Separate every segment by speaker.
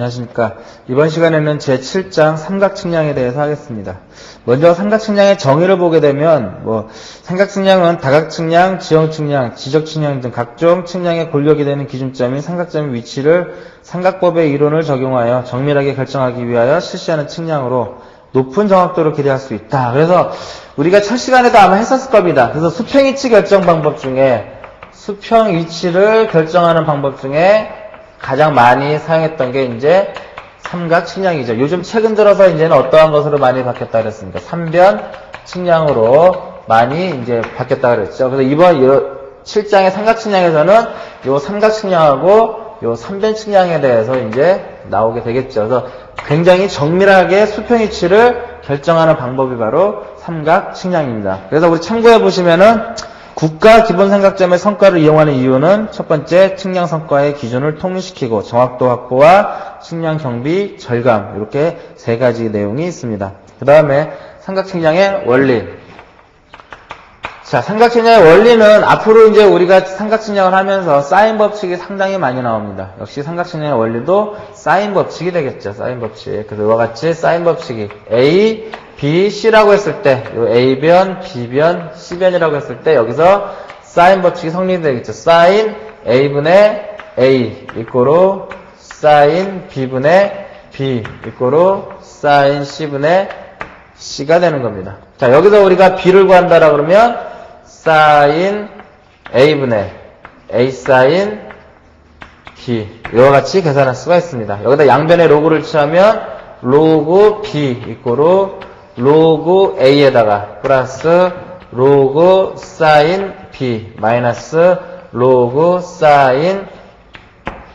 Speaker 1: 안녕하십니까. 이번 시간에는 제7장 삼각측량에 대해서 하겠습니다. 먼저 삼각측량의 정의를 보게 되면 삼각측량은 다각측량, 지형측량, 지적측량 등 각종 측량의 골격이 되는 기준점인 삼각점의 위치를 삼각법의 이론을 적용하여 정밀하게 결정하기 위하여 실시하는 측량으로 높은 정확도를 기대할 수 있다. 그래서 우리가 첫 시간에도 아마 했었을 겁니다. 그래서 수평위치 결정 방법 중에 수평위치를 결정하는 방법 중에 가장 많이 사용했던 게 이제 삼각 측량이죠. 요즘 최근 들어서 이제는 어떠한 것으로 많이 바뀌었다 그랬습니까? 삼변 측량으로 많이 이제 바뀌었다 그랬죠. 그래서 이번 7장의 삼각 측량에서는 요 삼각 측량하고 요 삼변 측량에 대해서 이제 나오게 되겠죠. 그래서 굉장히 정밀하게 수평 위치를 결정하는 방법이 바로 삼각 측량입니다. 그래서 우리 참고해 보시면은 국가 기본 삼각점의 성과를 이용하는 이유는 첫 번째, 측량 성과의 기준을 통일시키고 정확도 확보와 측량 경비 절감, 이렇게 세 가지 내용이 있습니다. 그 다음에 삼각 측량의 원리. 자, 삼각 측량의 원리는 앞으로 이제 우리가 삼각 측량을 하면서 사인 법칙이 상당히 많이 나옵니다. 역시 삼각 측량의 원리도 사인 법칙이 되겠죠. 사인 법칙. 그래서 이와 같이 사인 법칙이 A, B, C라고 했을 때, 요 A변, B변, C변이라고 했을 때, 여기서 사인 법칙이 성립되겠죠. 사인 A분의 A 이꼬로 사인 B분의 B 이꼬로 사인 C분의 C가 되는 겁니다. 자, 여기서 우리가 B를 구한다라 그러면 사인 A분의 A 사인 B 이와 같이 계산할 수가 있습니다. 여기다 양변의 로그를 취하면 로그 B 이꼬로 로그 A에다가 플러스 로그 사인 B 마이너스 로그 사인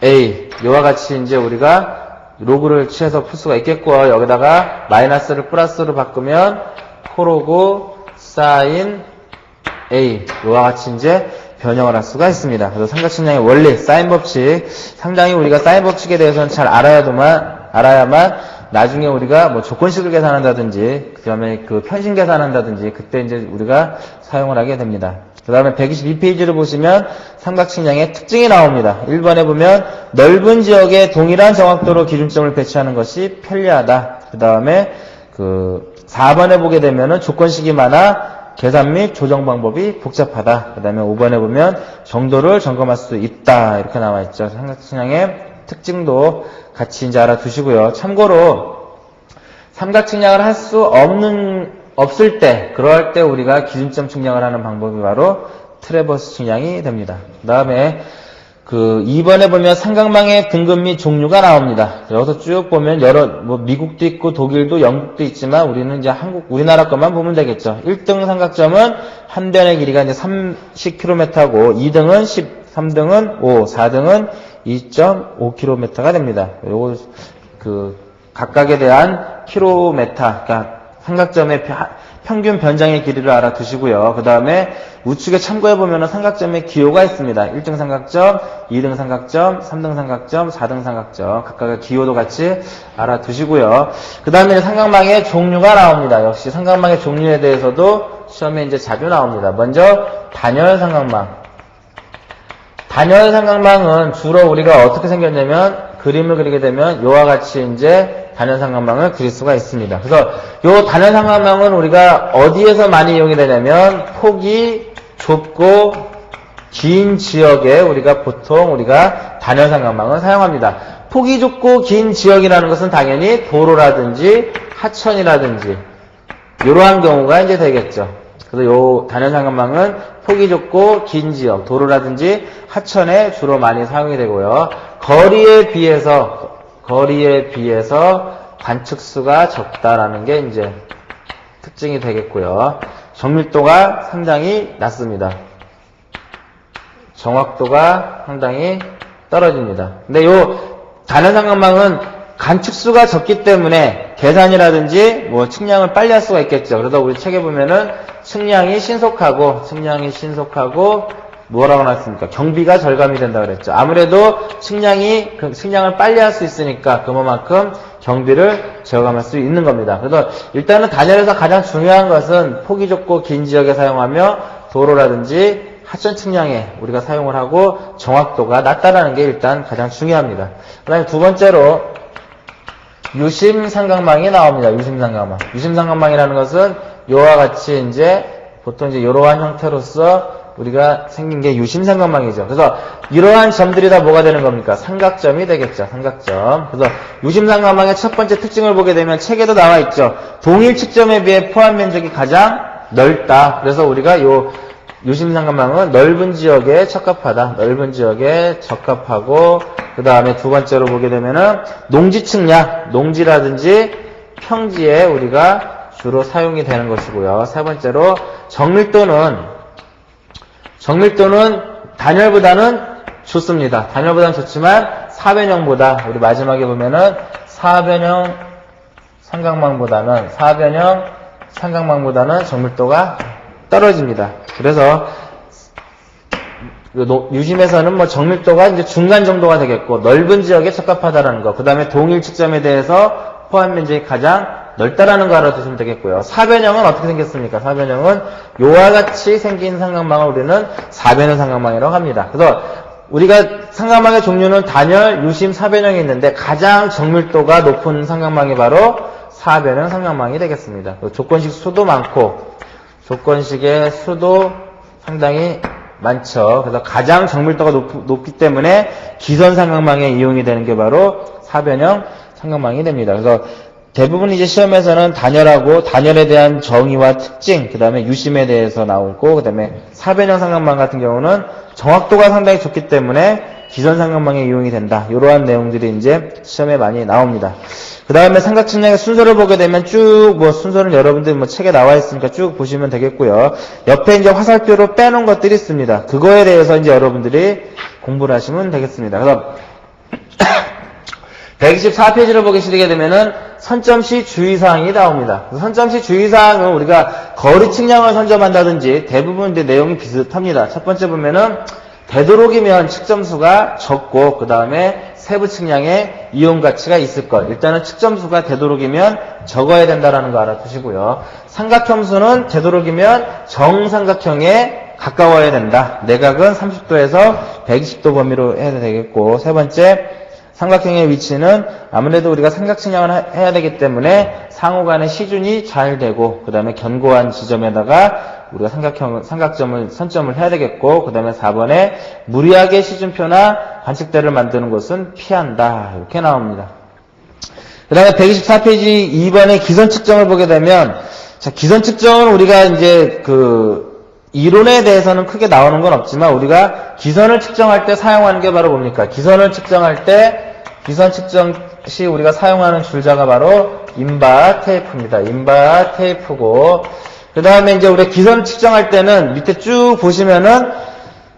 Speaker 1: A 이와 같이 이제 우리가 로그를 취해서 풀 수가 있겠고요. 여기다가 마이너스를 플러스로 바꾸면 코로그 사인 A 이와 같이 이제 변형을 할 수가 있습니다. 그래서 삼각측량의 원리, 사인 법칙, 상당히 우리가 사인 법칙에 대해서는 잘 알아야만 나중에 우리가 조건식을 계산한다든지, 그 다음에 편심 계산한다든지, 그때 이제 우리가 사용을 하게 됩니다. 그 다음에 122페이지를 보시면 삼각측량의 특징이 나옵니다. 1번에 보면 넓은 지역에 동일한 정확도로 기준점을 배치하는 것이 편리하다. 그 다음에 4번에 보게 되면은 조건식이 많아 계산 및 조정 방법이 복잡하다. 그 다음에 5번에 보면 정도를 점검할 수 있다. 이렇게 나와 있죠. 삼각측량의 특징도 같이 이제 알아두시고요. 참고로 삼각측량을 할 수 없을 때, 그럴 때 우리가 기준점 측량을 하는 방법이 바로 트래버스 측량이 됩니다. 그 다음에 2번에 보면 삼각망의 등급 및 종류가 나옵니다. 여기서 쭉 보면 미국도 있고 독일도 영국도 있지만 우리는 이제 우리나라 것만 보면 되겠죠. 1등 삼각점은 한 변의 길이가 이제 30km고 2등은 10, 3등은 5, 4등은 2.5km가 됩니다. 요거 각각에 대한 킬로미터, 그러니까 삼각점의 평균 변장의 길이를 알아두시고요. 그 다음에 우측에 참고해보면 삼각점의 기호가 있습니다. 1등 삼각점, 2등 삼각점, 3등 삼각점, 4등 삼각점. 각각의 기호도 같이 알아두시고요. 그 다음에 삼각망의 종류가 나옵니다. 역시 삼각망의 종류에 대해서도 시험에 이제 자주 나옵니다. 먼저 단열 삼각망. 단열 삼각망은 주로 우리가 어떻게 생겼냐면 그림을 그리게 되면 이와 같이 이제 단열 삼각망을 그릴 수가 있습니다. 그래서 이 단열 삼각망은 우리가 어디에서 많이 이용이 되냐면 폭이 좁고 긴 지역에 보통 단열 삼각망을 사용합니다. 폭이 좁고 긴 지역이라는 것은 당연히 도로라든지 하천이라든지 이러한 경우가 이제 되겠죠. 그래서 이 단열 삼각망은 폭이 좁고 긴 지역, 도로라든지 하천에 주로 많이 사용이 되고요. 거리에 비해서 관측수가 적다라는 게 이제 특징이 되겠고요. 정밀도가 상당히 낮습니다. 정확도가 상당히 떨어집니다. 근데 요 단열 삼각망은 관측수가 적기 때문에 계산이라든지 측량을 빨리 할 수가 있겠죠. 그래서 우리 책에 보면은 측량이 신속하고 뭐라고 나왔습니까? 경비가 절감이 된다 그랬죠. 아무래도 측량을 빨리 할 수 있으니까 그만큼 경비를 절감할 수 있는 겁니다. 그래서 일단은 단열에서 가장 중요한 것은 폭이 좁고 긴 지역에 사용하며 도로라든지 하천 측량에 우리가 사용을 하고 정확도가 낮다라는 게 일단 가장 중요합니다. 그 다음에 두 번째로 유심삼각망이 나옵니다. 유심삼각망. 유심삼각망이라는 것은 요와 같이 이제 보통 이제 이러한 형태로서 우리가 생긴 게 유심삼각망이죠. 그래서 이러한 점들이 다 뭐가 되는 겁니까? 삼각점이 되겠죠. 삼각점. 그래서 유심삼각망의 첫 번째 특징을 보게 되면 책에도 나와 있죠. 동일 측점에 비해 포함 면적이 가장 넓다. 그래서 우리가 요 유심삼각망은 넓은 지역에 적합하다. 넓은 지역에 적합하고, 그 다음에 두 번째로 보게 되면은 농지측량, 농지라든지 평지에 우리가 주로 사용이 되는 것이고요. 세 번째로 정밀도는 단열보다는 좋습니다. 단열보다는 좋지만 사변형보다, 우리 마지막에 보면은 사변형 삼각망보다는 정밀도가 떨어집니다. 그래서 유심에서는 뭐 정밀도가 이제 중간 정도가 되겠고, 넓은 지역에 적합하다라는 거, 그 다음에 동일 측점에 대해서 포함 면적이 가장 넓다라는 거 알아두시면 되겠고요. 사변형은 어떻게 생겼습니까? 사변형은 요와 같이 생긴 삼각망을 우리는 사변형 삼각망이라고 합니다. 그래서 우리가 삼각망의 종류는 단열, 유심, 사변형이 있는데 가장 정밀도가 높은 삼각망이 바로 사변형 삼각망이 되겠습니다. 조건식 수도 많고, 조건식의 수도 상당히 많죠. 그래서 가장 정밀도가 높기 때문에 기선 삼각망에 이용이 되는 게 바로 사변형 삼각망이 됩니다. 그래서 대부분 이제 시험에서는 단열하고 단열에 대한 정의와 특징, 그 다음에 유심에 대해서 나오고, 그 다음에 사변형 삼각망 같은 경우는 정확도가 상당히 좋기 때문에 기선 삼각망에 이용이 된다. 이러한 내용들이 이제 시험에 많이 나옵니다. 그 다음에 삼각측량의 순서를 보게 되면 쭉 순서는 여러분들 책에 나와 있으니까 쭉 보시면 되겠고요. 옆에 이제 화살표로 빼놓은 것들이 있습니다. 그거에 대해서 이제 여러분들이 공부를 하시면 되겠습니다. 그래서 124페이지를 보시게 되면은 선점시 주의사항이 나옵니다. 선점시 주의사항은 우리가 거리 측량을 선점한다든지 대부분 이제 내용이 비슷합니다. 첫 번째 보면은 되도록이면 측점수가 적고, 그 다음에 세부 측량에 이용 가치가 있을 것. 일단은 측점수가 되도록이면 적어야 된다라는 거 알아두시고요. 삼각형수는 되도록이면 정삼각형에 가까워야 된다. 내각은 30도에서 120도 범위로 해야 되겠고, 세 번째 삼각형의 위치는 아무래도 우리가 삼각 측량을 해야 되기 때문에 상호 간의 시준이 잘 되고, 그 다음에 견고한 지점에다가 우리가 선점을 해야 되겠고, 그 다음에 4번에 무리하게 시준표나 관측대를 만드는 것은 피한다. 이렇게 나옵니다. 그 다음에 124페이지 2번의 기선 측정을 보게 되면, 자, 기선 측정은 우리가 이제 이론에 대해서는 크게 나오는 건 없지만, 우리가 기선을 측정할 때 사용하는 게 바로 뭡니까? 기선 측정 시 우리가 사용하는 줄자가 바로 인바 테이프입니다. 인바 테이프고, 그 다음에 이제 우리가 기선 측정할 때는 밑에 쭉 보시면은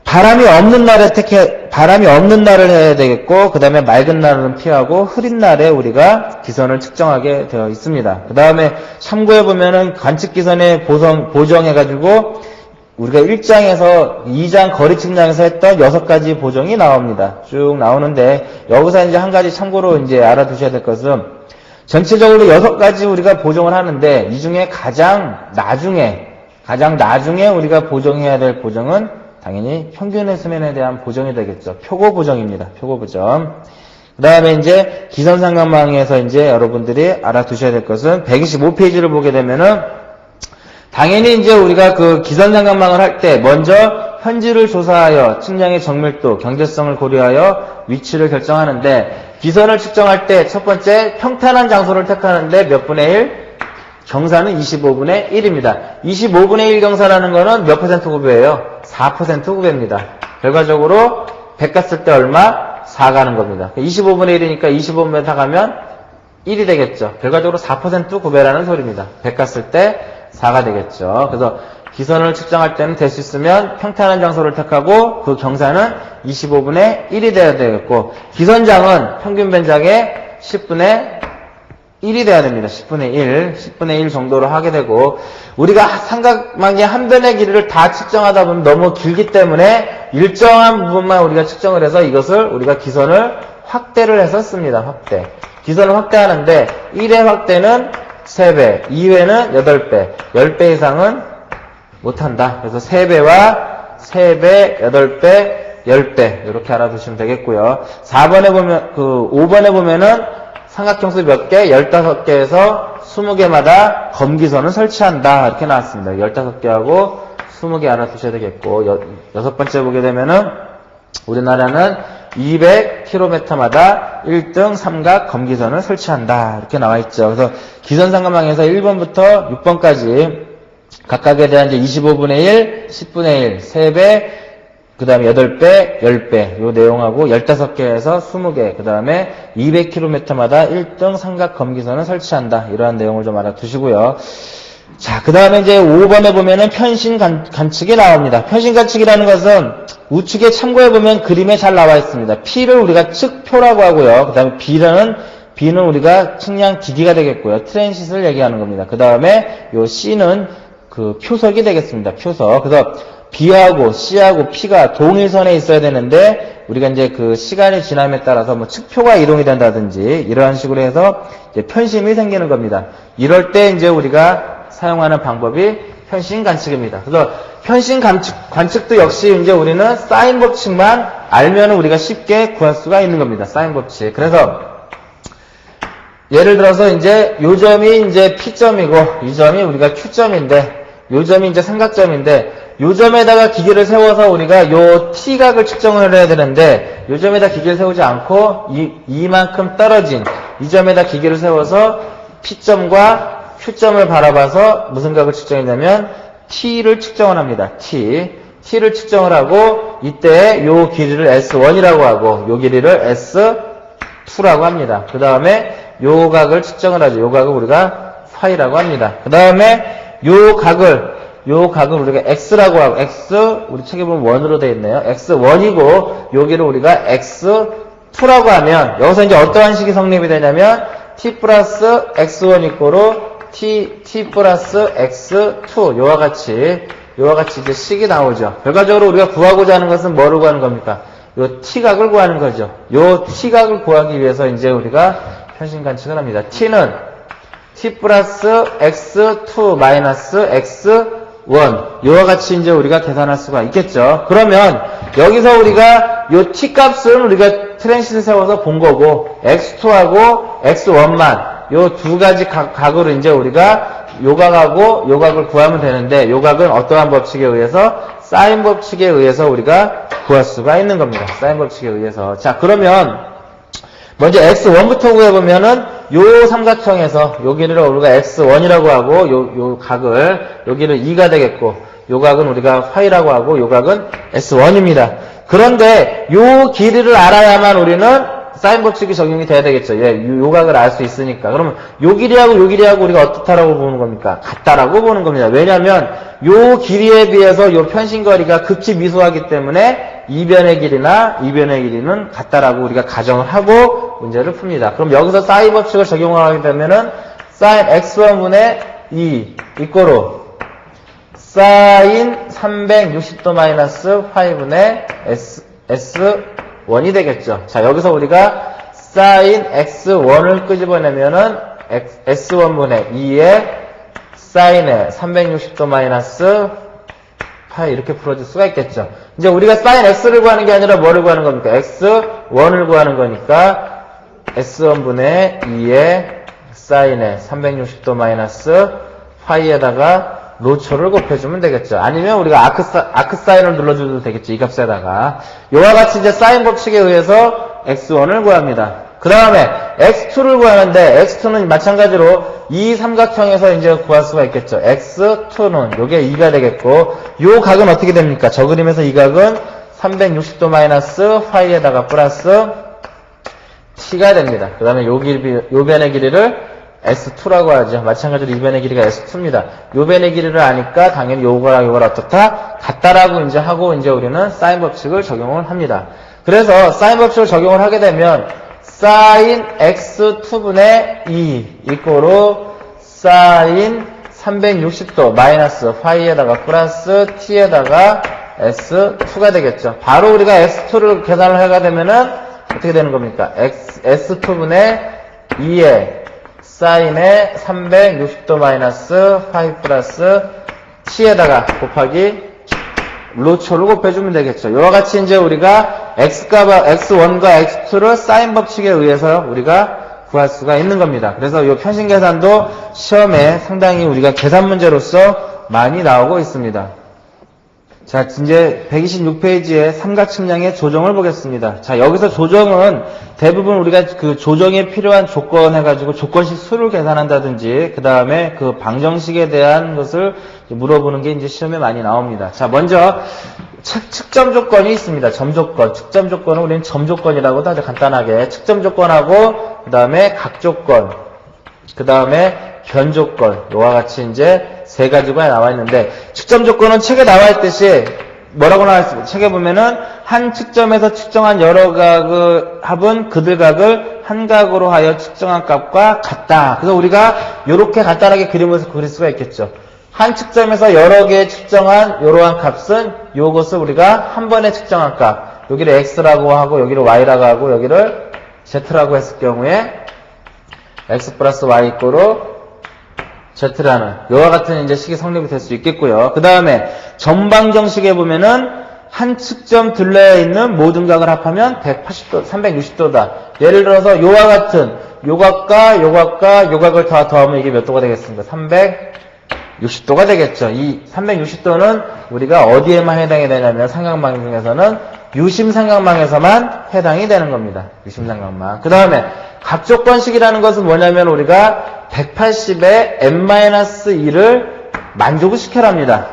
Speaker 1: 바람이 없는 날을 해야 되겠고, 그 다음에 맑은 날은 피하고, 흐린 날에 우리가 기선을 측정하게 되어 있습니다. 그 다음에 참고해 보면은 관측 기선에 보정해가지고 우리가 1장에서 2장 거리 측량에서 했던 6가지 보정이 나옵니다. 쭉 나오는데, 여기서 이제 한 가지 참고로 이제 알아두셔야 될 것은, 전체적으로 6가지 우리가 보정을 하는데, 이 중에 가장 나중에 우리가 보정해야 될 보정은 당연히 평균 횟수면에 대한 보정이 되겠죠. 표고 보정입니다. 표고 보정. 그 다음에 이제 기선 삼각망에서 이제 여러분들이 알아두셔야 될 것은 125페이지를 보게 되면은, 당연히 이제 우리가 기선 삼각망을 할 때 먼저 현지를 조사하여 측량의 정밀도, 경제성을 고려하여 위치를 결정하는데, 기선을 측정할 때 첫 번째 평탄한 장소를 택하는데 몇 분의 1? 경사는 25분의 1입니다. 25분의 1 경사라는 거는 몇 퍼센트 구배예요? 4% 구배입니다. 결과적으로 100 갔을 때 얼마? 4 가는 겁니다. 25분의 1이니까 25분의 4 가면 1이 되겠죠. 결과적으로 4% 구배라는 소리입니다. 100 갔을 때 4가 되겠죠. 그래서 기선을 측정할 때는 될 수 있으면 평탄한 장소를 택하고 그 경사는 25분의 1이 돼야 되겠고, 기선장은 평균 변작의 10분의 1이 돼야 됩니다. 10분의 1 정도로 하게 되고, 우리가 삼각망의 한 변의 길이를 다 측정하다 보면 너무 길기 때문에 일정한 부분만 우리가 측정을 해서 이것을 우리가 기선을 확대를 해서 씁니다. 확대. 기선을 확대하는데 1의 확대는 3배, 2회는 8배, 10배 이상은 못한다. 그래서 3배와 3배, 8배, 10배 이렇게 알아두시면 되겠고요. 5번에 보면은 삼각형수 몇 개? 15개에서 20개마다 검기선을 설치한다. 이렇게 나왔습니다. 15개하고 20개 알아두셔야 되겠고, 여섯 번째 보게 되면은, 우리나라는 200km마다 1등 삼각 검기선을 설치한다. 이렇게 나와 있죠. 그래서 기선상관망에서 1번부터 6번까지 각각에 대한 이제 25분의 1, 10분의 1, 3배, 그 다음에 8배, 10배, 요 내용하고 15개에서 20개, 그 다음에 200km마다 1등 삼각 검기선을 설치한다. 이러한 내용을 좀 알아두시고요. 자, 그 다음에 이제 5번에 보면은 편신 관측이 나옵니다. 편신 관측이라는 것은 우측에 참고해보면 그림에 잘 나와 있습니다. P를 우리가 측표라고 하고요. 그 다음에 B는 우리가 측량 기기가 되겠고요. 트랜싯을 얘기하는 겁니다. 그 다음에 요 C는 그 표석이 되겠습니다. 표석. 그래서 B하고 C하고 P가 동일선에 있어야 되는데, 우리가 이제 그 시간이 지남에 따라서 뭐 측표가 이동이 된다든지, 이러한 식으로 해서 이제 편심이 생기는 겁니다. 이럴 때 이제 우리가 사용하는 방법이 편신 관측입니다. 그래서 편신 관측도 역시 이제 우리는 사인 법칙만 알면 우리가 쉽게 구할 수가 있는 겁니다. 사인 법칙. 그래서 예를 들어서 이제 요 점이 이제 P점이고 이 점이 우리가 Q점인데, 요 점이 이제 삼각점인데, 요 점에다가 기계를 세워서 우리가 요 T각을 측정을 해야 되는데, 요 점에다 기계를 세우지 않고 이만큼 떨어진 이 점에다 기계를 세워서 P점과 Q점을 바라봐서 무슨 각을 측정했냐면 T를 측정을 합니다. T를 측정을 하고, 이때 요 길이를 S1이라고 하고 요 길이를 S2라고 합니다. 그 다음에 요 각을 측정을 하죠. 요 각을 우리가 파이라고 합니다. 그 다음에 요 각을 우리가 X라고 하고, X, 우리 책에 보면 1으로 되어 있네요. X1이고, 여기를 우리가 X2라고 하면, 여기서 이제 어떠한 식이 성립이 되냐면, T 플러스 X1 이꼬로 T 플러스 X2. 요와 같이 이제 식이 나오죠. 결과적으로 우리가 구하고자 하는 것은 뭐를 구하는 겁니까? 요 T각을 구하는 거죠. 요 T각을 구하기 위해서 이제 우리가 편신 관측을 합니다. T는 T 플러스 X2 마이너스 X1. 요와 같이 이제 우리가 계산할 수가 있겠죠. 그러면 여기서 우리가 요 T 값은 우리가 트랜싯을 세워서 본 거고, X2하고 X1만 요 두 가지 각으로 이제 우리가 요 각하고 요 각을 구하면 되는데, 요 각은 어떠한 법칙에 의해서? 사인 법칙에 의해서 우리가 구할 수가 있는 겁니다. 사인 법칙에 의해서. 자, 그러면 먼저 X1부터 구해보면은 요 삼각형에서 여기를 우리가 X1이라고 하고 요 각을 여기를 2가 되겠고, 요 각은 우리가 파이라고 하고 요 각은 S1입니다. 그런데 요 길이를 알아야만 우리는 사인 법칙이 적용이 돼야 되겠죠. 예, 요 각을 알 수 있으니까. 그러면 요 길이하고 우리가 어떻다라고 보는 겁니까? 같다라고 보는 겁니다. 왜냐면 요 길이에 비해서 요 편신거리가 극히 미소하기 때문에 이변의 길이는 같다라고 우리가 가정을 하고 문제를 풉니다. 그럼 여기서 사인 법칙을 적용하게 되면은 사인 x1분의 2 이꼬로 사인 360도 마이너스 5분의 S1이 되겠죠. 자, 여기서 우리가 사인 x1을 끄집어내면은 S1분의 2에 사인의 360도 마이너스 파이 이렇게 풀어줄 수가 있겠죠. 이제 우리가 사인 x를 구하는 게 아니라 뭐를 구하는 겁니까? x1을 구하는 거니까 S1분의 2에 사인의 360도 마이너스 파이에다가 로초를 곱해주면 되겠죠. 아니면 우리가 아크 사인을 눌러줘도 되겠죠. 이 값에다가. 요와 같이 이제 사인 법칙에 의해서 x1을 구합니다. 그 다음에 x2를 구하는데, x2는 마찬가지로 이 삼각형에서 이제 구할 수가 있겠죠. x2는 요게 2가 되겠고, 요 각은 어떻게 됩니까? 저 그림에서 이 각은 360도 마이너스 파이에다가 플러스 t가 됩니다. 그 다음에 요 변의 길이를 S2라고 하죠. 마찬가지로 이 변의 길이가 S2입니다. 요 변의 길이를 아니까 당연히 요거랑 어떻다? 같다라고 이제 하고 이제 우리는 사인 법칙을 적용을 합니다. 그래서 사인 법칙을 적용을 하게 되면 사인 x2분의 2 이꼬로 사인 360도 마이너스 파이에다가 플러스 t에다가 S2가 되겠죠. 바로 우리가 S2를 계산을 하게 되면은 어떻게 되는 겁니까? S2분의 2에 사인의 360도 마이너스 파이 플러스 t에다가 곱하기 로초를 곱해주면 되겠죠. 이와 같이 이제 우리가 x1과 x2를 사인 법칙에 의해서 우리가 구할 수가 있는 겁니다. 그래서 이 편신계산도 시험에 상당히 우리가 계산 문제로서 많이 나오고 있습니다. 자, 이제 126페이지에 삼각측량의 조정을 보겠습니다. 자, 여기서 조정은 대부분 우리가 그 조정에 필요한 조건 해가지고 조건식 수를 계산한다든지, 그 다음에 그 방정식에 대한 것을 물어보는 게 이제 시험에 많이 나옵니다. 자, 먼저 측점 조건이 있습니다. 점 조건. 측점 조건은 우리는 점 조건이라고도 아주 간단하게 측점 조건하고, 그 다음에 각 조건, 그 다음에 변 조건, 이와 같이 이제 세 가지가 나와 있는데, 측점 조건은 책에 나와 있듯이 뭐라고 나와 있습니다. 책에 보면은 한 측점에서 측정한 여러 각의 합은 그들 각을 한 각으로 하여 측정한 값과 같다. 그래서 우리가 이렇게 간단하게 그림에서 그릴 수가 있겠죠. 한 측점에서 여러 개 측정한 이러한 값은 이것을 우리가 한 번에 측정한 값, 여기를 x라고 하고 여기를 y라고 하고 여기를 z라고 했을 경우에 x 플러스 y 이꼬로 z라는 이와 같은 이제 식이 성립이 될 수 있겠고요. 그 다음에 점방정식에 보면은 한 측점 둘레에 있는 모든 각을 합하면 180도, 360도다. 예를 들어서 이와 같은 요 각과 요 각과 요 각을 다 더하면 이게 몇 도가 되겠습니까? 360도가 되겠죠. 이 360도는 우리가 어디에만 해당이 되냐면 삼각망 중에서는 유심삼각망에서만 해당이 되는 겁니다. 유심삼각망. 그 다음에 각조건식이라는 것은 뭐냐면 우리가 180에 n-1을 만족을 시켜랍니다.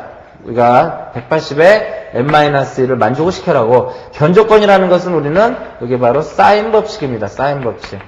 Speaker 1: 우리가 180에 n-1을 만족을 시켜라고. 변조건이라는 것은 우리는 여기 바로 사인 법칙입니다. 사인 법칙.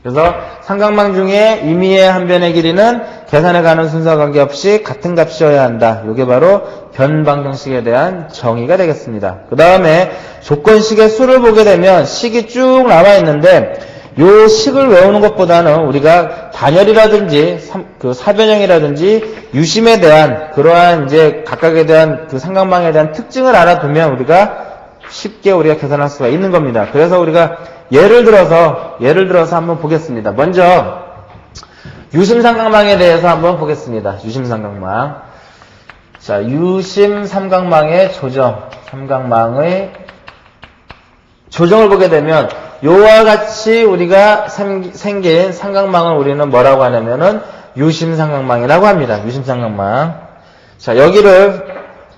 Speaker 1: 그래서 삼각망 중에 임의의 한 변의 길이는 계산에 가는 순서와 관계없이 같은 값이어야 한다. 이게 바로 변방정식에 대한 정의가 되겠습니다. 그 다음에 조건식의 수를 보게 되면 식이 쭉 나와 있는데 요 식을 외우는 것보다는 우리가 단열이라든지 그 사변형이라든지 유심에 대한 그러한 이제 각각에 대한 그 삼각망에 대한 특징을 알아두면 우리가 쉽게 우리가 계산할 수가 있는 겁니다. 그래서 우리가 예를 들어서 한번 보겠습니다. 먼저 유심삼각망에 대해서 한번 보겠습니다. 유심삼각망. 자, 유심삼각망의 조정, 삼각망의 조정을 보게 되면 요와 같이 우리가 생긴 삼각망을 우리는 뭐라고 하냐면은 유심삼각망이라고 합니다. 유심삼각망. 자, 여기를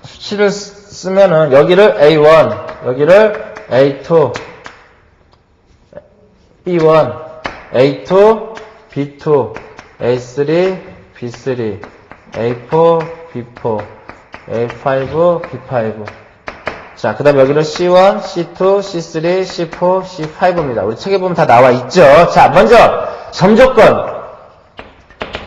Speaker 1: 수치를 쓰면은 여기를 A1, 여기를 A2, B1, A2, B2, A3, B3, A4, B4, A5, B5. 자, 그 다음에 여기는 C1, C2, C3, C4, C5입니다. 우리 책에 보면 다 나와 있죠? 자, 먼저, 점조건.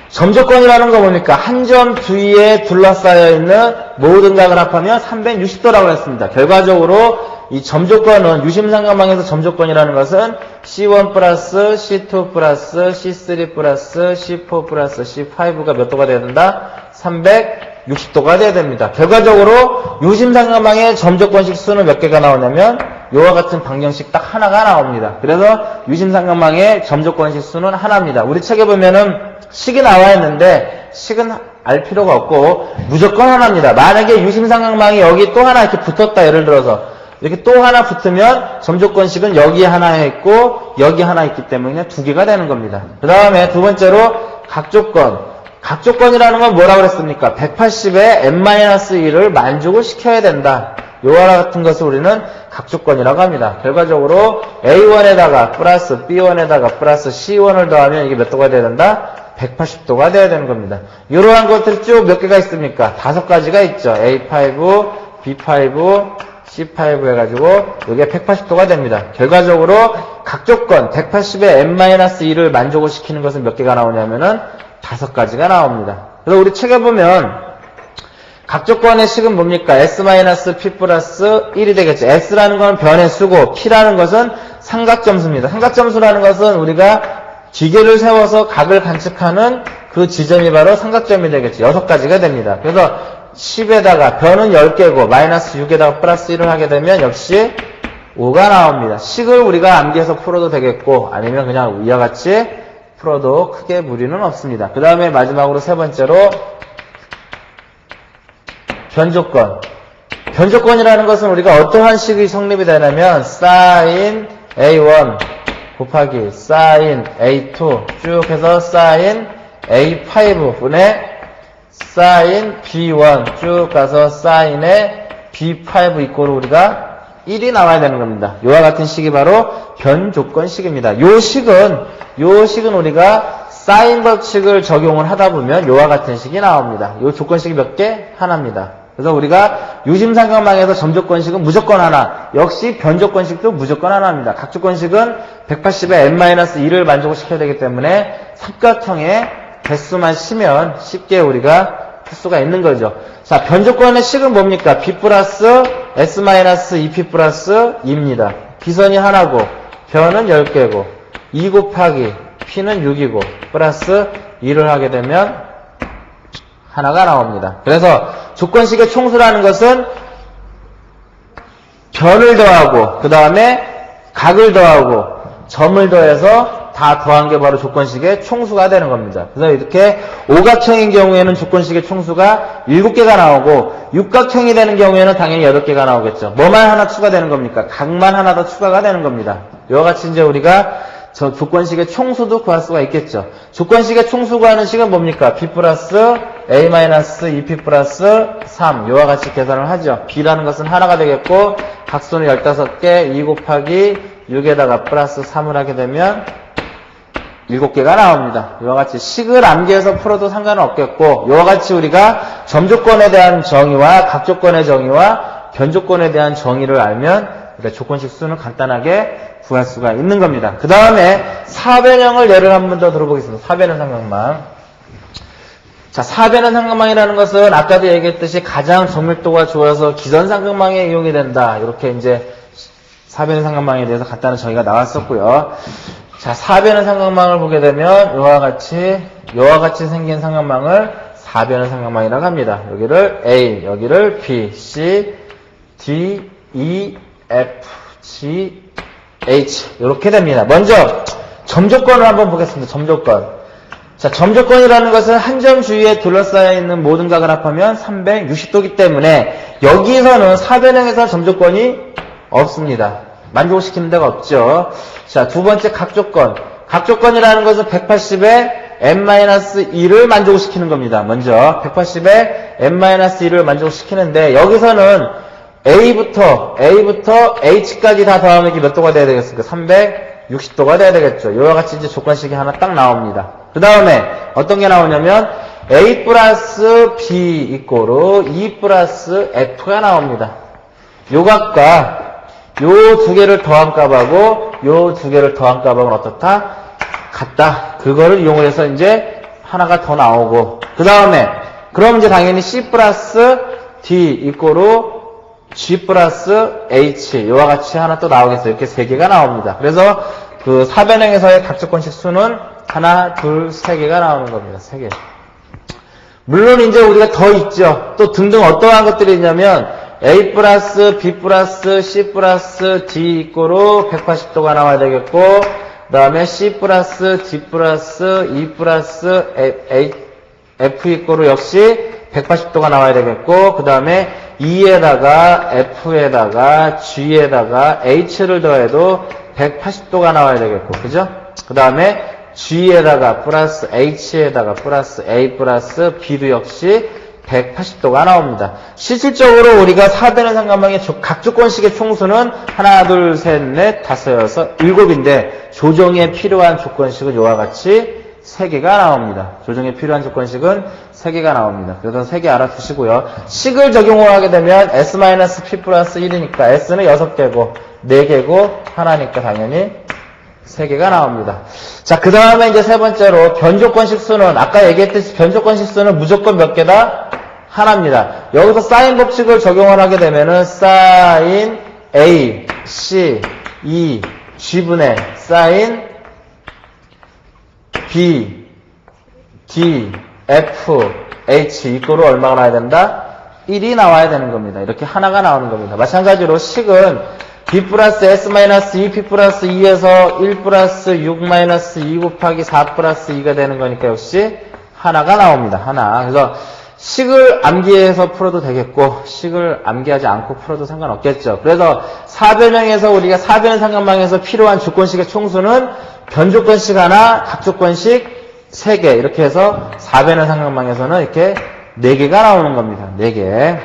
Speaker 1: 점조건이라는 거 보니까 한 점 주위에 둘러싸여 있는 모든 각을 합하면 360도라고 했습니다. 결과적으로 이 점조건은 유심삼각망에서 점조건이라는 것은 C1 플러스 C2 플러스 C3 플러스 C4 플러스 C5가 몇 도가 돼야 된다? 360도가 돼야 됩니다. 결과적으로 유심삼각망의 점조건식 수는 몇 개가 나오냐면 이와 같은 방정식 딱 하나가 나옵니다. 그래서 유심삼각망의 점조건식 수는 하나입니다. 우리 책에 보면은 식이 나와 있는데 식은 알 필요가 없고 무조건 하나입니다. 만약에 유심삼각망이 여기 또 하나 이렇게 붙었다 예를 들어서 이렇게 또 하나 붙으면 점조건식은 여기 하나 있고 여기 하나 있기 때문에 두 개가 되는 겁니다. 그 다음에 두 번째로 각조건. 각조건이라는 건 뭐라고 그랬습니까? 180에 n-1을 만족을 시켜야 된다. 요와 같은 것을 우리는 각조건이라고 합니다. 결과적으로 A1에다가 플러스 B1에다가 플러스 C1을 더하면 이게 몇 도가 돼야 된다? 180도가 돼야 되는 겁니다. 이러한 것들이 쭉 몇 개가 있습니까? 5가지가 있죠. A5, B5, C5 해가지고 이게 180도가 됩니다. 결과적으로 각조건 180에 n-1을 만족을 시키는 것은 몇 개가 나오냐면은 5가지가 나옵니다. 그래서 우리 책에 보면 각조건의 식은 뭡니까? S-P 플러스 1이 되겠죠. S라는 건 변의 수고 P라는 것은 삼각점수입니다. 삼각점수라는 것은 우리가 기계를 세워서 각을 관측하는 그 지점이 바로 삼각점이 되겠죠. 6가지가 됩니다. 그래서 10에다가 변은 10개고 마이너스 6에다가 플러스 1을 하게 되면 역시 5가 나옵니다. 식을 우리가 암기해서 풀어도 되겠고 아니면 그냥 이와 같이 풀어도 크게 무리는 없습니다. 그 다음에 마지막으로 세 번째로 변조건. 변조건이라는 것은 우리가 어떠한 식이 성립이 되냐면 sin A1 곱하기 sin A2 쭉 해서 sin A5 분의 sin B1 쭉 가서 sin의 B5 이꼴로 우리가 1이 나와야 되는 겁니다. 요와 같은 식이 바로 변조건식입니다. 요 식은 우리가 사인 법칙을 적용을 하다 보면 요와 같은 식이 나옵니다. 요 조건식이 몇 개? 하나입니다. 그래서 우리가 유심삼각망에서 점조건식은 무조건 하나, 역시 변조건식도 무조건 하나입니다. 각조건식은 180의 n-2를 만족시켜야 되기 때문에 삼각형의 개수만 치면 쉽게 우리가 풀 수가 있는 거죠. 자, 변조건의 식은 뭡니까? b 플러스 s-2p 플러스 2입니다. 비선이 하나고 변은 10개고 2 곱하기 p는 6이고 플러스 2를 하게 되면 하나가 나옵니다. 그래서 조건식의 총수라는 것은 변을 더하고 그 다음에 각을 더하고 점을 더해서 다 더한 게 바로 조건식의 총수가 되는 겁니다. 그래서 이렇게 오각형인 경우에는 조건식의 총수가 7개가 나오고 육각형이 되는 경우에는 당연히 8개가 나오겠죠. 뭐만 하나 추가되는 겁니까? 각만 하나 더 추가가 되는 겁니다. 이와 같이 이제 우리가 저 조건식의 총수도 구할 수가 있겠죠. 조건식의 총수 구하는 식은 뭡니까? b 플러스 a-2p 플러스 3 이와 같이 계산을 하죠. b라는 것은 하나가 되겠고 각수는 15개 2 곱하기 6에다가 플러스 3을 하게 되면 7개가 나옵니다. 이와 같이 식을 암기해서 풀어도 상관은 없겠고 이와 같이 우리가 점조건에 대한 정의와 각조건의 정의와 변조건에 대한 정의를 알면 우리가 조건식 수는 간단하게 구할 수가 있는 겁니다. 그 다음에 사변형을 예를 한 번 더 들어보겠습니다. 사변형 삼각망. 자, 사변형 삼각망이라는 것은 아까도 얘기했듯이 가장 정밀도가 좋아서 기선 삼각망에 이용이 된다. 이렇게 이제 사변형 삼각망에 대해서 간단한 정의가 나왔었고요. 자, 사변형 삼각망을 보게 되면 이와 같이 생긴 삼각망을 사변형 삼각망이라고 합니다. 여기를 A, 여기를 B, C, D, E, F, G, H 이렇게 됩니다. 먼저 점조건을 한번 보겠습니다. 점조건. 자, 점조건이라는 것은 한 점 주위에 둘러싸여 있는 모든 각을 합하면 360도이기 때문에 여기서는 사변형에서 점조건이 없습니다. 만족시키는 데가 없죠. 자, 두 번째 각조건. 각조건이라는 것은 180에 n-1을 만족시키는 겁니다. 먼저 180에 n-1을 만족시키는데 여기서는 A부터 H까지 다 더하면 이게 몇 도가 돼야 되겠습니까? 360도가 돼야 되겠죠. 이와 같이 이제 조건식이 하나 딱 나옵니다. 그 다음에 어떤 게 나오냐면 A 플러스 B 이꼬르 E 플러스 F가 나옵니다. 요 값과 요 두 개를 더한 값하고 요 두 개를 더한 값하고는 어떻다? 같다. 그거를 이용을 해서 이제 하나가 더 나오고 그 다음에 그럼 이제 당연히 C 플러스 D 이꼬르 G 플러스 H 이와 같이 하나 또 나오겠어요. 이렇게 세 개가 나옵니다. 그래서 그 사변형에서의 각조건식 수는 하나, 둘, 세 개가 나오는 겁니다. 세 개. 물론 이제 우리가 더 있죠. 또 등등 어떠한 것들이 있냐면 A 플러스 B 플러스 C 플러스 D 이꼬르 180도가 나와야 되겠고 그 다음에 C 플러스 D 플러스 E 플러스 F 이꼬르 역시 180도가 나와야 되겠고 그 다음에 E에다가 F에다가 G에다가 H를 더해도 180도가 나와야 되겠고 그죠? 그 다음에 G에다가 플러스 H에다가 플러스 A 플러스 B도 역시 180도가 나옵니다. 실질적으로 우리가 사변형 삼각망의 각조건식의 총수는 하나, 둘, 셋, 넷, 다섯, 여섯, 일곱인데 조정에 필요한 조건식은 이와 같이 3개가 나옵니다. 조정에 필요한 조건식은 3개가 나옵니다. 그래서 3개 알아두시고요. 식을 적용을 하게 되면 S-P 플러스 1이니까 S는 6개고 4개고 하나니까 당연히 3개가 나옵니다. 자, 그 다음에 이제 세 번째로 변조건식 수는 아까 얘기했듯이 변조건식 수는 무조건 몇 개다? 하나입니다. 여기서 사인 법칙을 적용을 하게 되면은 사인 A, C, E, G분의 사인 B, D, F, H 이거로 얼마가 나와야 된다? 1이 나와야 되는 겁니다. 이렇게 하나가 나오는 겁니다. 마찬가지로 식은 B 플러스 S-2P 플러스 2에서 1 플러스 6 마이너스 2 곱하기 4 플러스 2가 되는 거니까 역시 하나가 나옵니다. 하나. 그래서 식을 암기해서 풀어도 되겠고 식을 암기하지 않고 풀어도 상관없겠죠. 그래서 사변형에서 우리가 사변 삼각망에서 필요한 조건식의 총수는 변조건식 하나, 각조건식 3개 이렇게 해서 사변형 삼각망에서는 이렇게 4개가 나오는 겁니다. 4개.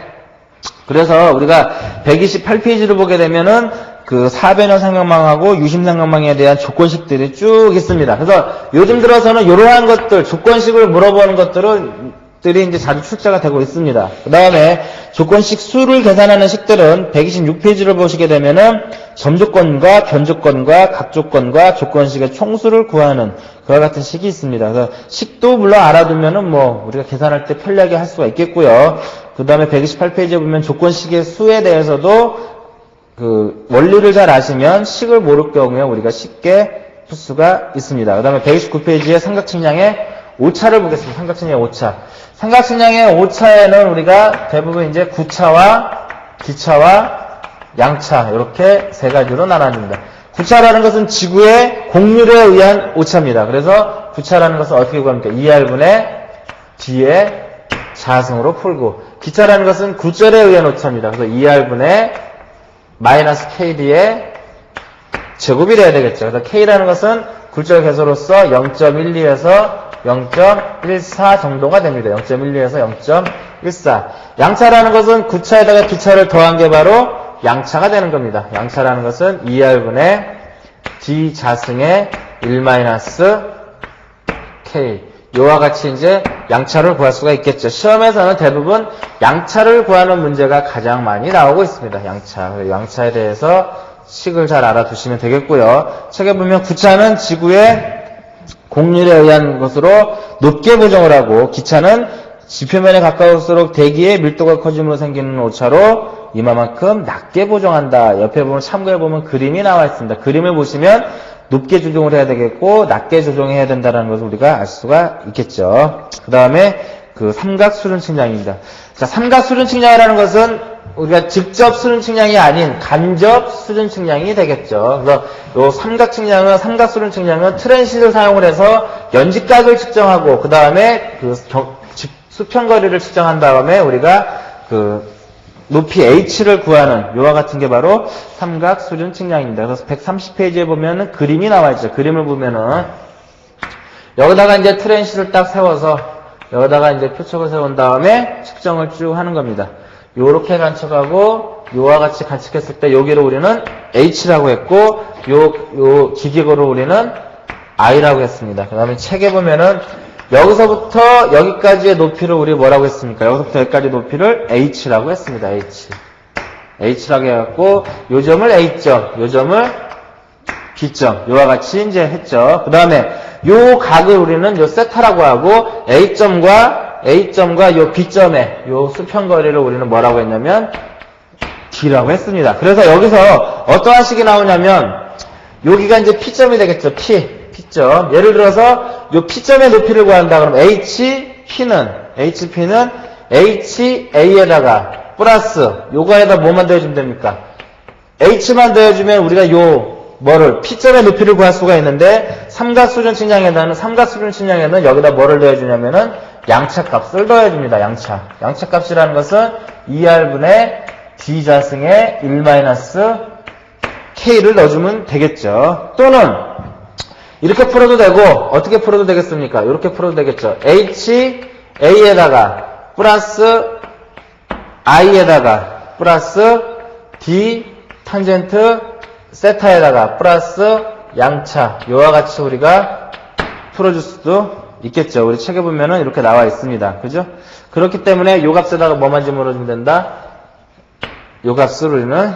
Speaker 1: 그래서 우리가 128페이지를 보게 되면은 그 사변형 삼각망하고 유심 삼각망에 대한 조건식들이 쭉 있습니다. 그래서 요즘 들어서는 이러한 것들, 조건식을 물어보는 것들이 이제 자주 출제가 되고 있습니다. 그 다음에 조건식 수를 계산하는 식들은 126페이지를 보시게 되면은 점조건과 변조건과 각조건과 조건식의 총수를 구하는 그와 같은 식이 있습니다. 그래서 식도 물론 알아두면은 뭐 우리가 계산할 때 편리하게 할 수가 있겠고요. 그 다음에 128페이지에 보면 조건식의 수에 대해서도 그 원리를 잘 아시면 식을 모를 경우에 우리가 쉽게 풀 수가 있습니다. 그 다음에 129페이지에 삼각측량의 오차를 보겠습니다. 삼각측량의 오차. 삼각측량의 오차에는 우리가 대부분 이제 구차와 기차와 양차 이렇게 3가지로 나눠집니다. 구차라는 것은 지구의 곡률에 의한 오차입니다. 그래서 구차라는 것은 어떻게 구합니까? 2R분의 D의 자승으로 풀고, 기차라는 것은 구절에 의한 오차입니다. 그래서 2R분의 마이너스 KD의 제곱이 돼야 되겠죠. 그래서 K라는 것은 굴절 개수로서 0.12에서 0.14 정도가 됩니다. 0.12에서 0.14. 양차라는 것은 구차에다가 기차를 더한 게 바로 양차가 되는 겁니다. 양차라는 것은 2R분의 D 자승의 1-K. 이와 같이 이제 양차를 구할 수가 있겠죠. 시험에서는 대부분 양차를 구하는 문제가 가장 많이 나오고 있습니다. 양차에 대해서 식을 잘 알아두시면 되겠고요. 책에 보면 구차는 지구의 곡률에 의한 것으로 높게 보정을 하고, 기차는 지표면에 가까울수록 대기의 밀도가 커짐으로 생기는 오차로 이만큼 낮게 보정한다. 옆에 보면 참고해보면 그림이 나와 있습니다. 그림을 보시면 높게 조정을 해야 되겠고 낮게 조정해야 된다는 것을 우리가 알 수가 있겠죠. 그 다음에 그 삼각수륜 측량입니다. 자, 삼각수륜 측량이라는 것은 우리가 직접 수륜 측량이 아닌 간접 수륜 측량이 되겠죠. 그래서 요 삼각수륜 측량은 트랜싯을 사용을 해서 연직각을 측정하고, 그 다음에 그 수평거리를 측정한 다음에 우리가 그 높이 H를 구하는 요와 같은 게 바로 삼각수륜 측량입니다. 그래서 130페이지에 보면은 그림이 나와 있죠. 그림을 보면은 여기다가 이제 트랜싯을 딱 세워서 여기다가 이제 표척을 세운 다음에 측정을 쭉 하는 겁니다. 요렇게 관측하고 요와 같이 관측했을 때 여기를 우리는 H라고 했고 요 기계고를 우리는 I라고 했습니다. 그 다음에 책에 보면은 여기서부터 여기까지의 높이를 우리 뭐라고 했습니까? 여기서부터 여기까지 높이를 H라고 했습니다. H라고 해갖고 요 점을 A점, 요 점을 B점, 요와 같이 이제 했죠. 그 다음에 요 각을 우리는 요 세타라고 하고 A점과 요 B점의 요 수평거리를 우리는 뭐라고 했냐면 D라고 했습니다. 그래서 여기서 어떠한 식이 나오냐면 여기가 이제 P점이 되겠죠. P점. 예를 들어서 요 P점의 높이를 구한다 그러면 HP는 HA에다가 플러스 요거에다 뭐만 더해주면 됩니까? H만 더해주면 우리가 P점의 높이를 구할 수가 있는데 삼각수륜 측량에는 여기다 뭐를 더해주냐면은 양차값을 더해줍니다. 양차값이라는 것은 2R분의 D자승의 1-K를 넣어주면 되겠죠. 또는 이렇게 풀어도 되고 어떻게 풀어도 되겠습니까? 이렇게 풀어도 되겠죠. HA에다가 플러스 I에다가 플러스 D 탄젠트 세타에다가 플러스 양차 요와 같이 우리가 풀어줄 수도 있겠죠. 우리 책에 보면은 이렇게 나와 있습니다. 그죠? 그렇기 때문에 요 값에다가 뭐만 집어넣으면 된다? 요 값을 우리는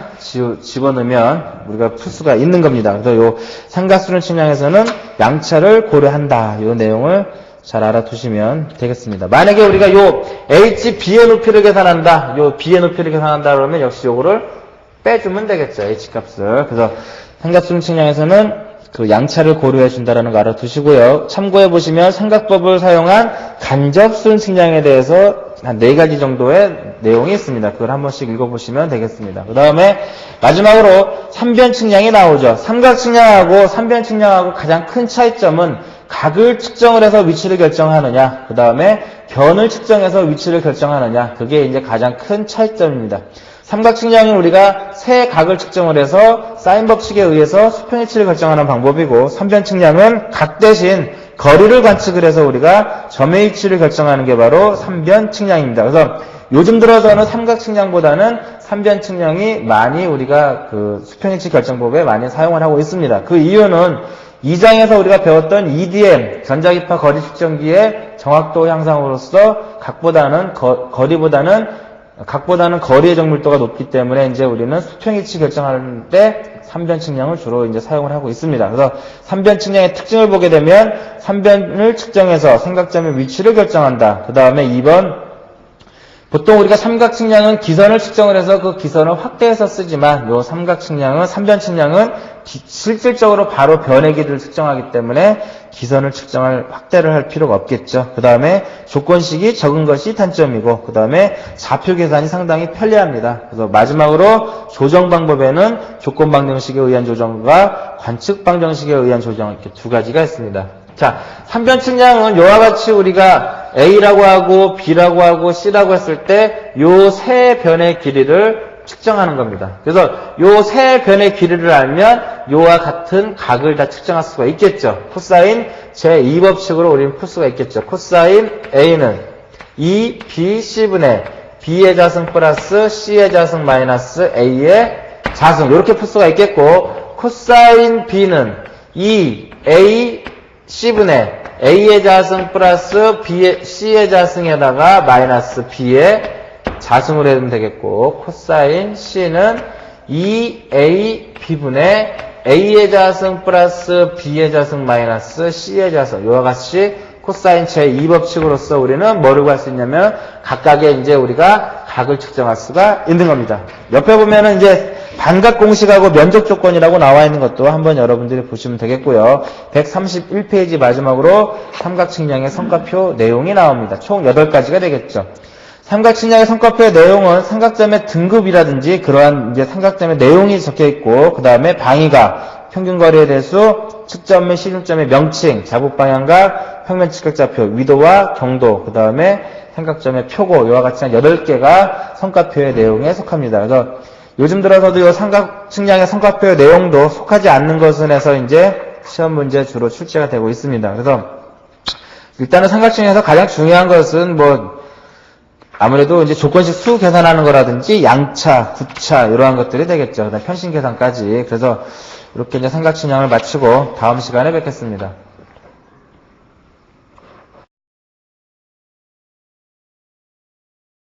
Speaker 1: 집어넣으면 우리가 풀 수가 있는 겁니다. 그래서 요 삼각수륜 측량에서는 양차를 고려한다. 요 내용을 잘 알아두시면 되겠습니다. 만약에 우리가 요 HB의 높이를 계산한다. 그러면 역시 요거를 빼주면 되겠죠. H값을. 그래서 삼각수륜 측량에서는 그 양차를 고려해 준다라는 거 알아두시고요. 참고해 보시면 삼각법을 사용한 간접수륜 측량에 대해서 한 4가지 정도의 내용이 있습니다. 그걸 한 번씩 읽어보시면 되겠습니다. 그 다음에 마지막으로 삼변 측량이 나오죠. 삼각 측량하고 삼변 측량하고 가장 큰 차이점은 각을 측정을 해서 위치를 결정하느냐, 그 다음에 변을 측정해서 위치를 결정하느냐, 그게 이제 가장 큰 차이점입니다. 삼각측량은 우리가 세 각을 측정을 해서 사인 법칙에 의해서 수평 위치를 결정하는 방법이고, 삼변측량은 각 대신 거리를 관측을 해서 우리가 점의 위치를 결정하는 게 바로 삼변측량입니다. 그래서 요즘 들어서는 삼각측량보다는 삼변측량이 많이 우리가 그 수평 위치 결정법에 많이 사용을 하고 있습니다. 그 이유는 2장에서 우리가 배웠던 EDM, 전자기파 거리 측정기의 정확도 향상으로서 각보다는 거리의 정밀도가 높기 때문에 이제 우리는 수평 위치 결정할 때 삼변측량을 주로 이제 사용을 하고 있습니다. 그래서 삼변측량의 특징을 보게 되면 삼변을 측정해서 삼각점의 위치를 결정한다. 그 다음에 2번, 보통 우리가 삼각측량은 기선을 측정을 해서 그 기선을 확대해서 쓰지만 요 삼변측량은 실질적으로 바로 변의 길이를 측정하기 때문에 기선을 측정할 확대를 할 필요가 없겠죠. 그 다음에 조건식이 적은 것이 단점이고, 그 다음에 좌표 계산이 상당히 편리합니다. 그래서 마지막으로 조정 방법에는 조건 방정식에 의한 조정과 관측 방정식에 의한 조정, 이렇게 두 가지가 있습니다. 자, 삼변측량은 요와 같이 우리가 A라고 하고 B라고 하고 C라고 했을 때 요 세 변의 길이를 측정하는 겁니다. 그래서 요 세 변의 길이를 알면 요와 같은 각을 다 측정할 수가 있겠죠. 코사인 제2법칙으로 우리는 풀 수가 있겠죠. 코사인 A는 2B C분의 B의 자승 플러스 C의 자승 마이너스 A의 자승, 이렇게 풀 수가 있겠고, 코사인 B는 2A C분의 A의 자승 플러스 C의 자승에다가 마이너스 B의 자승으로 해도 되겠고, 코사인 C는 2A B분의 A의 자승 플러스 B의 자승 마이너스 C의 자승, 이와 같이 코사인 제2법칙으로서 우리는 뭐를 구할 수 있냐면 각각의 이제 우리가 각을 측정할 수가 있는 겁니다. 옆에 보면은 이제 반각 공식하고 면적 조건이라고 나와 있는 것도 한번 여러분들이 보시면 되겠고요. 131페이지 마지막으로 삼각측량의 성과표 내용이 나옵니다. 총 8가지가 되겠죠. 삼각측량의 성과표의 내용은 삼각점의 등급이라든지 그러한 이제 삼각점의 내용이 적혀 있고, 그 다음에 방위각, 평균거리의 대수, 측점 및 시중점의 명칭, 자북방향각, 평면 직각좌표, 위도와 경도, 그 다음에 삼각점의 표고, 이와 같이 한 8개가 성과표의 내용에 속합니다. 그래서 요즘 들어서도 이 삼각측량의 성과표의 내용도 속하지 않는 것은 해서 이제 시험 문제 주로 출제가 되고 있습니다. 그래서 일단은 삼각측량에서 가장 중요한 것은 아무래도 이제 조건식 수 계산하는 거라든지 양차, 구차 이러한 것들이 되겠죠. 그다음 편신 계산까지. 그래서 이렇게 이제 삼각측량을 마치고 다음 시간에 뵙겠습니다.